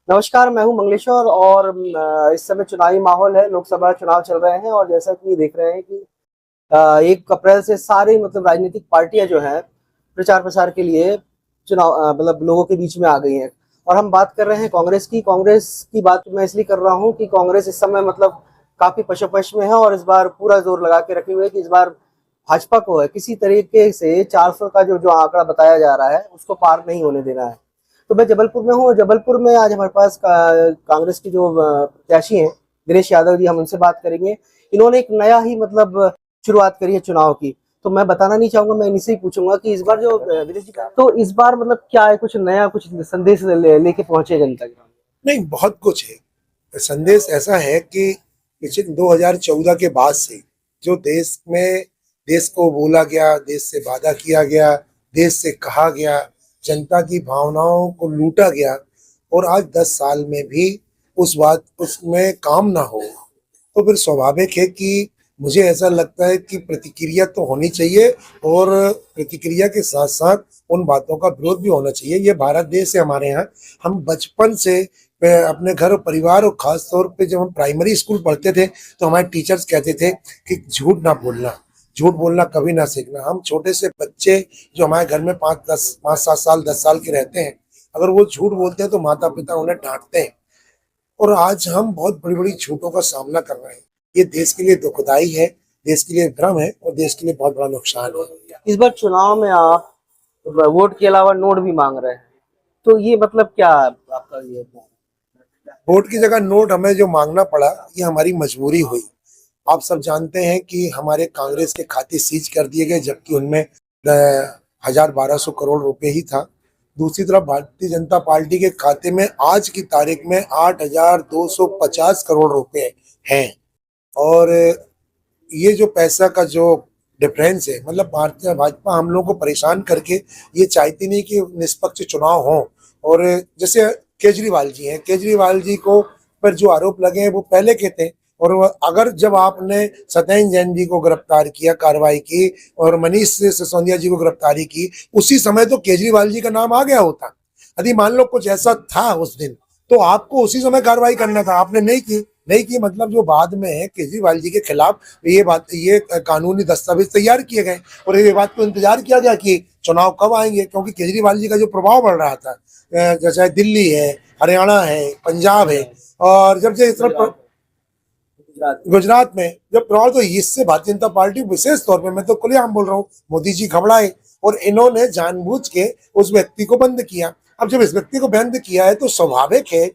नमस्कार, मैं हूं मंगलेश्वर और इस समय चुनावी माहौल है। लोकसभा चुनाव चल रहे हैं और जैसा कि देख रहे हैं कि 1 अप्रैल से सारी मतलब राजनीतिक पार्टियां जो हैं प्रचार प्रसार के लिए चुनाव मतलब लोगों के बीच में आ गई हैं। और हम बात कर रहे हैं कांग्रेस की बात मैं इसलिए कर रहा हूं कि कांग्रेस इस समय मतलब काफी पशोपेश में है और इस बार पूरा जोर लगा के रखे हुए है कि इस बार भाजपा को है किसी तरीके से 400 का जो जो आंकड़ा बताया जा रहा है उसको पार नहीं होने देना है। तो मैं जबलपुर में हूँ। जबलपुर में आज हमारे पास कांग्रेस की जो प्रत्याशी हैं दिनेश यादव जी, हम उनसे बात करेंगे। इन्होंने एक नया ही मतलब शुरुआत करी है चुनाव की। तो मैं बताना नहीं चाहूंगा, मैं इनसे ही पूछूंगा कि इस बार जो दिनेश जी तो इस बार मतलब क्या है, कुछ नया कुछ संदेश लेके पहुंचे जनता के सामने? नहीं, बहुत कुछ है। संदेश ऐसा है कि पिछले 2014 के बाद से जो देश में देश को बोला गया, देश से वादा किया गया, देश से कहा गया, जनता की भावनाओं को लूटा गया और आज 10 साल में भी उस बात उसमें काम ना हो, तो फिर स्वाभाविक है कि मुझे ऐसा लगता है कि प्रतिक्रिया तो होनी चाहिए और प्रतिक्रिया के साथ साथ उन बातों का विरोध भी होना चाहिए। ये भारत देश है हमारे यहाँ। हम बचपन से अपने घर और परिवार और खास तौर पे जब हम प्राइमरी स्कूल पढ़ते थे तो हमारे टीचर्स कहते थे कि झूठ ना बोलना, झूठ बोलना कभी ना सीखना। हम छोटे से बच्चे जो हमारे घर में 5-7 साल 10 साल के रहते हैं, अगर वो झूठ बोलते हैं तो माता पिता उन्हें डांटते हैं और आज हम बहुत बड़ी-बड़ी झूठों का सामना कर रहे हैं। ये देश के लिए दुखदाई है, देश के लिए भ्रम है और देश के लिए बहुत बड़ा नुकसान है। इस बार चुनाव में आप वोट के अलावा नोट भी मांग रहे हैं, तो ये मतलब क्या है आपका ये? वोट की जगह नोट हमें जो मांगना पड़ा, ये हमारी मजबूरी हुई। आप सब जानते हैं कि हमारे कांग्रेस के खाते सीज कर दिए गए, जबकि उनमें 1,1200 करोड़ रुपए ही था। दूसरी तरफ भारतीय जनता पार्टी के खाते में आज की तारीख में 8,250 करोड़ रुपए हैं और ये जो पैसा का जो डिफरेंस है, मतलब भारतीय भाजपा हम लोगों को परेशान करके ये चाहती नहीं कि निष्पक्ष चुनाव हो। और जैसे केजरीवाल जी को पर जो आरोप लगे हैं वो पहले के थे और अगर जब आपने सत्येंद्र जैन जी को गिरफ्तार किया, कार्रवाई की और मनीष सिसोदिया जी को गिरफ्तारी की, उसी समय तो केजरीवाल जी का नाम आ गया होता। यदि मान लो कुछ ऐसा था उस दिन तो आपको उसी समय कार्रवाई करना था, आपने नहीं की मतलब जो बाद में केजरीवाल जी के खिलाफ ये कानूनी दस्तावेज तैयार किए गए और ये बात को इंतजार किया गया कि चुनाव कब आएंगे, क्योंकि केजरीवाल जी का जो प्रभाव बढ़ रहा था, जैसे दिल्ली है, हरियाणा है, पंजाब है और जब से इस तरफ गुजरात में जब प्रभाव, तो इससे भारतीय जनता पार्टी विशेष तौर पे, मैं तो खुलेआम बोल रहा हूँ, मोदी जी घबराए और इन्होंने जानबूझ के उस व्यक्ति को बंद किया। अब जब इस व्यक्ति को बंद किया है तो स्वाभाविक है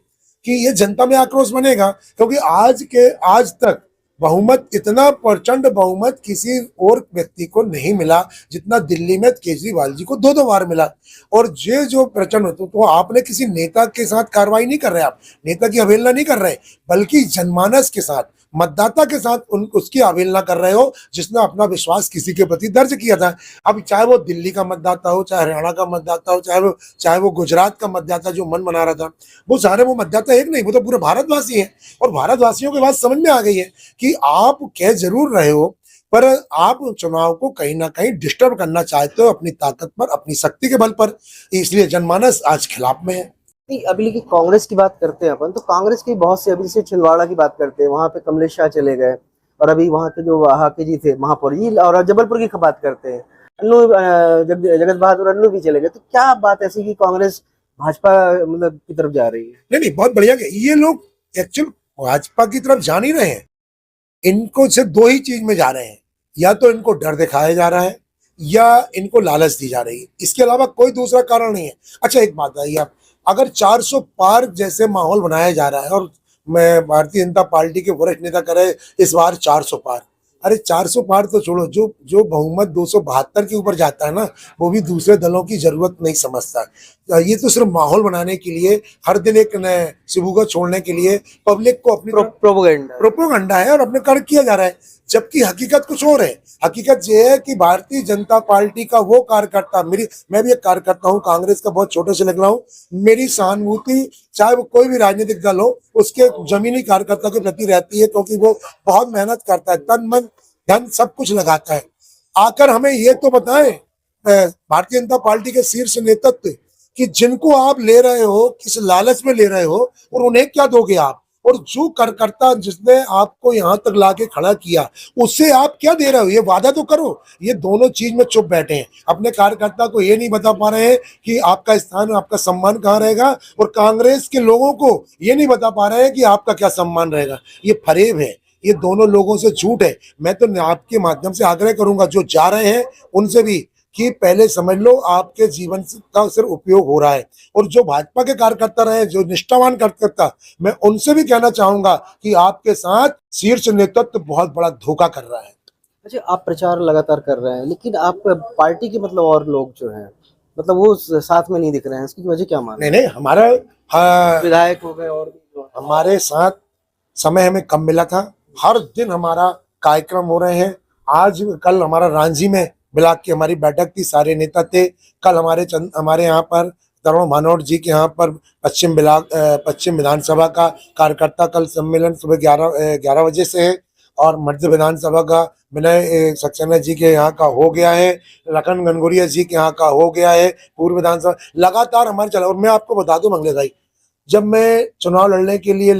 कि ये जनता में आक्रोश बनेगा, क्योंकि आज तक बहुमत, इतना प्रचंड बहुमत किसी और व्यक्ति को नहीं मिला जितना दिल्ली में केजरीवाल जी को 2-2 बार मिला। और ये जो प्रचंड तो आपने किसी नेता के साथ कार्रवाई नहीं कर रहे, आप नेता की अवहेलना नहीं कर रहे, बल्कि जनमानस के साथ, मतदाता के साथ उसकी अवहेलना कर रहे हो जिसने अपना विश्वास किसी के प्रति दर्ज किया था। अब चाहे वो दिल्ली का मतदाता हो, चाहे हरियाणा का मतदाता हो, चाहे वो गुजरात का मतदाता जो मन बना रहा था, वो सारे वो मतदाता एक नहीं, वो तो पूरे भारतवासी हैं। और भारतवासियों के बात समझ में आ गई है कि आप कह जरूर रहे हो पर आप चुनाव को कहीं ना कहीं डिस्टर्ब करना चाहते हो अपनी ताकत पर, अपनी शक्ति के बल पर। इसलिए जनमानस आज खिलाफ में है। नहीं, अभी लेकिन कांग्रेस की बात करते हैं अपन, तो कांग्रेस की बहुत से, अभी जैसे छिंदवाड़ा की बात करते हैं, वहां पे कमलेश शाह चले गए और अभी वहां के जो वहां के जी थे महापौर जी, और जबलपुर की बात करते हैं, जगत बहादुर अन्नू भी चले गए। तो क्या बात ऐसी कि कांग्रेस भाजपा मतलब की तरफ जा रही है? नहीं, बहुत बढ़िया। ये लोग एक्चुअल भाजपा की तरफ जा नहीं रहे हैं, इनको सिर्फ दो ही चीज में जा रहे हैं, या तो इनको डर दिखाया जा रहा है या इनको लालच दी जा रही है, इसके अलावा कोई दूसरा कारण नहीं है। अच्छा, एक बात बताइए आप, अगर 400 पार जैसे माहौल बनाया जा रहा है और मैं भारतीय जनता पार्टी के वरिष्ठ नेता करे इस बार 400 पार, अरे 400 पार तो छोड़ो, जो जो बहुमत 272 के ऊपर जाता है ना, वो भी दूसरे दलों की जरूरत नहीं समझता। ये तो सिर्फ माहौल बनाने के लिए, हर दिन एक सिबुगा छोड़ने के लिए पब्लिक को अपनी प्रोपोगेंडा प्रोपोगंडा है और अपने कर किया जा रहा है, जबकि हकीकत कुछ और है। हकीकत ये है कि भारतीय जनता पार्टी का वो कार्यकर्ता, मैं भी एक कार्यकर्ता हूँ, कांग्रेस का बहुत छोटे से निकला हूँ, मेरी सहानुभूति चाहे वो कोई भी राजनीतिक दल हो उसके जमीनी कार्यकर्ता के प्रति रहती है, क्योंकि वो बहुत मेहनत करता है, तन मन धन सब कुछ लगाता है। आकर हमें ये तो बताएं, भारतीय जनता पार्टी के शीर्ष नेतृत्व कि जिनको आप ले रहे हो किस लालच में ले रहे हो और उन्हें क्या दोगे आप, और जो करता जिसने आपको यहाँ तक लाके खड़ा किया उससे आप क्या दे रहे हो, ये वादा तो करो। ये दोनों चीज में चुप बैठे हैं, अपने कार्यकर्ता को ये नहीं बता पा रहे हैं कि आपका स्थान आपका सम्मान कहाँ रहेगा, और कांग्रेस के लोगों को ये नहीं बता पा रहे हैं कि आपका क्या सम्मान रहेगा। ये फरेब है, ये दोनों लोगों से झूठ है। मैं तो आपके माध्यम से आग्रह करूंगा जो जा रहे हैं उनसे भी कि पहले समझ लो आपके जीवन का सिर्फ उपयोग हो रहा है, और जो भाजपा के कार्यकर्ता रहे जो निष्ठावान कार्यकर्ता, मैं उनसे भी कहना चाहूंगा कि आपके साथ शीर्ष नेतृत्व बहुत बड़ा धोखा कर रहा है। अच्छा, आप प्रचार लगातार कर रहे हैं, लेकिन आप पार्टी के मतलब और लोग जो हैं मतलब वो साथ में नहीं दिख रहे हैं, इसकी वजह क्या मान नहीं नहीं, हमारा विधायक हो गए और भी जो हमारे साथ समय हमें कम मिला था। हर दिन हमारा कार्यक्रम हो रहे हैं। आज कल हमारा रांची में ब्लॉक की हमारी बैठक थी, सारे नेता थे। कल हमारे यहाँ पर तरुण भानोट जी के यहाँ पर पश्चिम विधानसभा का कार्यकर्ता कल सम्मेलन सुबह 11 बजे से है, और मध्य विधानसभा का विनय सक्सेना जी के यहाँ का हो गया है, लखन गनगोरिया जी के यहाँ का हो गया है, पूर्व विधानसभा लगातार हमारे चला। और मैं आपको बता दूं मंगले भाई, जब मैं चुनाव लड़ने के लिए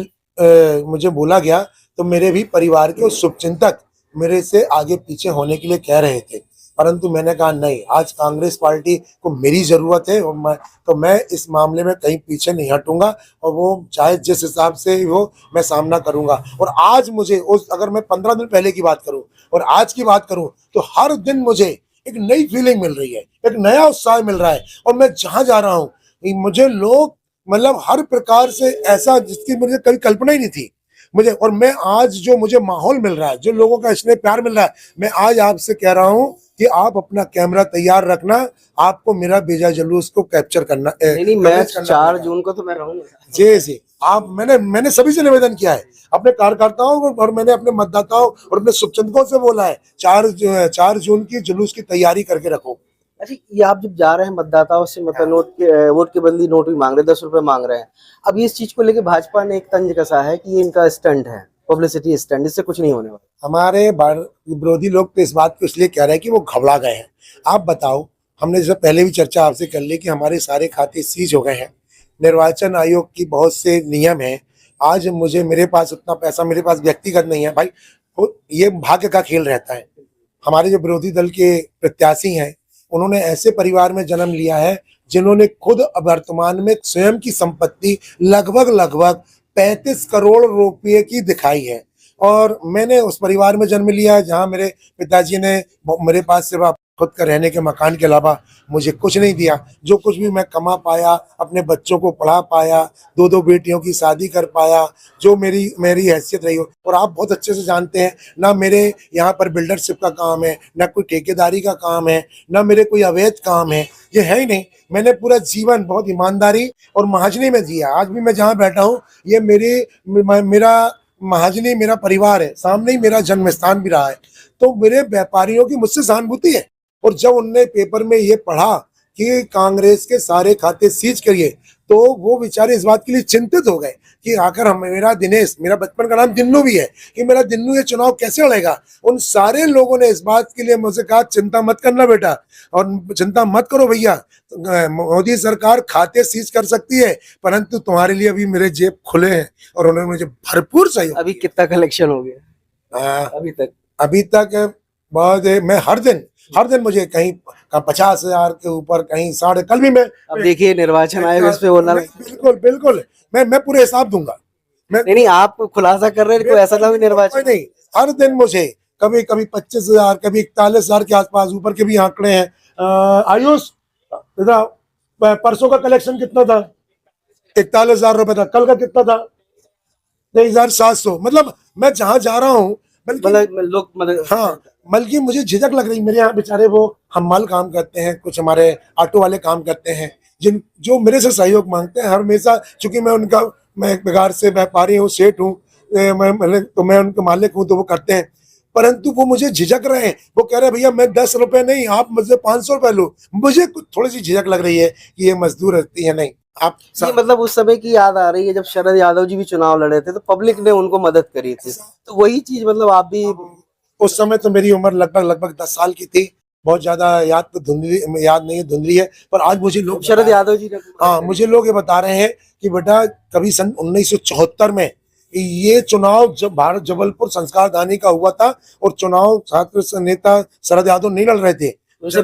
मुझे बोला गया तो मेरे भी परिवार के शुभचिंतक मेरे से आगे पीछे होने के लिए कह रहे थे, परंतु मैंने कहा नहीं, आज कांग्रेस पार्टी को मेरी जरूरत है, और मैं इस मामले में कहीं पीछे नहीं हटूंगा, और वो चाहे जिस हिसाब से हो मैं सामना करूंगा। और आज मुझे अगर मैं 15 दिन पहले की बात करूं और आज की बात करूं तो हर दिन मुझे एक नई फीलिंग मिल रही है, एक नया उत्साह मिल रहा है, और मैं जहां जा रहा हूं मुझे लोग मतलब हर प्रकार से ऐसा जिसकी मुझे कभी कल्पना ही नहीं थी मुझे। और मैं आज जो मुझे माहौल मिल रहा है, जो लोगों का स्नेह प्यार मिल रहा है, मैं आज आपसे कह रहा हूं कि आप अपना कैमरा तैयार रखना, आपको मेरा बेजा जुलूस को कैप्चर करना। नहीं, मैं 4 जून को तो मैं रहूंगा जी जी, आप मैंने सभी से निवेदन किया है, अपने कार्यकर्ताओं और मैंने अपने मतदाताओं और अपने शुभचिंतकों से बोला है 4 जून की जुलूस की तैयारी करके रखो। अच्छा, ये आप जब जा रहे हैं मतदाताओं से मतलब वोट के बदली नोट भी मांग रहे हैं, 10 रुपए मांग रहे हैं। अब इस चीज को लेके भाजपा ने एक तंज कसा है कि ये इनका स्टंट है, पब्लिसिटी स्टंट, इससे कुछ नहीं होने वाला। हमारे विरोधी लोग तो इस बात को इसलिए कह रहे हैं कि वो घबरा गए हैं। आप बताओ, हमने जैसे पहले भी चर्चा आपसे कर ली कि हमारे सारे खाते सीज हो गए हैं, निर्वाचन आयोग की बहुत से नियम है। आज मेरे पास उतना पैसा मेरे पास व्यक्तिगत नहीं है भाई, ये भाग्य का खेल रहता है। हमारे जो विरोधी दल के प्रत्याशी हैं उन्होंने ऐसे परिवार में जन्म लिया है जिन्होंने खुद वर्तमान में स्वयं की संपत्ति लगभग 35 करोड़ रुपए की दिखाई है, और मैंने उस परिवार में जन्म लिया है जहां मेरे पिताजी ने मेरे पास सिर्फ खुद का रहने के मकान के अलावा मुझे कुछ नहीं दिया। जो कुछ भी मैं कमा पाया, अपने बच्चों को पढ़ा पाया, 2 बेटियों की शादी कर पाया, जो मेरी हैसियत रही हो। और आप बहुत अच्छे से जानते हैं ना, मेरे यहाँ पर बिल्डरशिप का काम है, ना कोई ठेकेदारी का काम है, ना मेरे कोई अवैध काम है, ये है ही नहीं। मैंने पूरा जीवन बहुत ईमानदारी और महाजनी में जिया। आज भी मैं जहाँ बैठा हूँ ये मेरा महाजनी मेरा परिवार है, सामने ही मेरा जन्म स्थान भी रहा है। तो मेरे व्यापारियों की मुझसे सहानुभूति है, और जब उनने पेपर में ये पढ़ा कि कांग्रेस के सारे खाते सीज करिए तो वो बेचारे इस बात के लिए चिंतित हो गए कि आखिर मेरा दिनेश, मेरा बचपन का नाम दिन्नू भी है, कि मेरा दिन्नू ये चुनाव कैसे लड़ेगा। उन सारे लोगों ने इस बात के लिए मुझसे कहा चिंता मत करना बेटा, और चिंता मत करो भैया, मोदी सरकार खाते सीज कर सकती है, परंतु तुम्हारे लिए अभी मेरे जेब खुले हैं, और उन्होंने मुझे भरपूर सहयोग। अभी कितना कलेक्शन हो गया अभी तक बहुत है। मैं हर दिन मुझे कहीं 50,000 के ऊपर, कहीं 60, कल भी मैं अब देखिए निर्वाचन आयोग इस पे बोलना। बिल्कुल मैं पूरे हिसाब दूंगा। नहीं, आप खुलासा कर रहे हैं, कोई ऐसा ना भी निर्वाचन नहीं, हर दिन मुझे कभी 25,000, कभी 41,000 के आसपास, ऊपर के भी आंकड़े हैं। आयुष, परसों का कलेक्शन कितना था? 41,000 रुपए था। कल का कितना था? 23,700। मतलब मैं जहां जा रहा हूँ हाँ, बल्कि मुझे झिझक लग रही। मेरे यहाँ बेचारे वो हमाल काम करते हैं, कुछ हमारे ऑटो वाले काम करते हैं, जो मेरे से सहयोग मांगते हैं हमेशा। चूंकि मैं एक बिगाड़ से व्यापारी हूँ, सेठ हूँ, मैं उनके मालिक हूँ, तो वो करते हैं, परंतु वो मुझे झिझक रहे हैं। वो कह रहे हैं भैया मैं 10 रुपए नहीं, आप मुझसे 500 रुपए लो। मुझे कुछ थोड़ी सी झिझक लग रही है कि ये मजदूर रहती है। नहीं, आप ये मतलब उस समय की याद आ रही है जब शरद यादव जी भी चुनाव लड़े थे तो पब्लिक ने उनको मदद करी थी, तो वही चीज मतलब आप भी। उस समय तो मेरी उम्र लगभग 10 साल की थी, बहुत ज्यादा याद तो धुंधली याद नहीं है, धुंधली है। पर आज मुझे लोग शरद यादव जी ने हाँ, मुझे लोग ये बता रहे हैं कि बेटा कभी सन 1974 में ये चुनाव जब भारत जबलपुर संस्कार धानी का हुआ था और चुनाव छात्र नेता शरद यादव नहीं लड़ रहे थे, उसे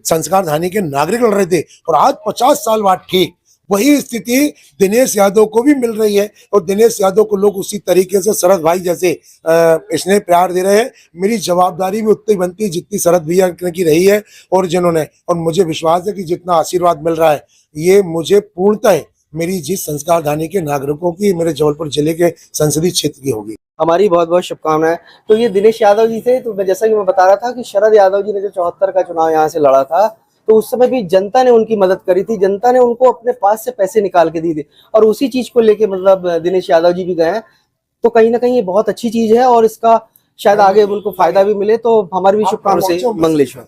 संस्कार धानी के नागरिक लड़ रहे थे। और आज 50 साल बाद ठीक वही स्थिति दिनेश यादव को भी मिल रही है और दिनेश यादव को लोग उसी तरीके से शरद भाई जैसे स्नेह प्यार दे रहे हैं। मेरी जवाबदारी भी उतनी बनती है जितनी शरद भैया की रही है और जिन्होंने, और मुझे विश्वास है कि जितना आशीर्वाद मिल रहा है ये मुझे पूर्णतः मेरी जिस संस्कार धानी के नागरिकों की, मेरे जबलपुर जिले के संसदीय क्षेत्र की होगी। हमारी बहुत बहुत शुभकामनाएं। तो ये दिनेश यादव जी थे। तो जैसा कि मैं बता रहा था कि शरद यादव जी ने जो 74 का चुनाव यहाँ से लड़ा था, तो उस समय भी जनता ने उनकी मदद करी थी, जनता ने उनको अपने पास से पैसे निकाल के दी थी और उसी चीज को लेके मतलब दिनेश यादव जी भी गए हैं। तो कहीं ना कहीं ये बहुत अच्छी चीज है और इसका शायद आगे उनको फायदा भी मिले। तो हमारी भी शुभकामनाएं। मंगलेश्वर।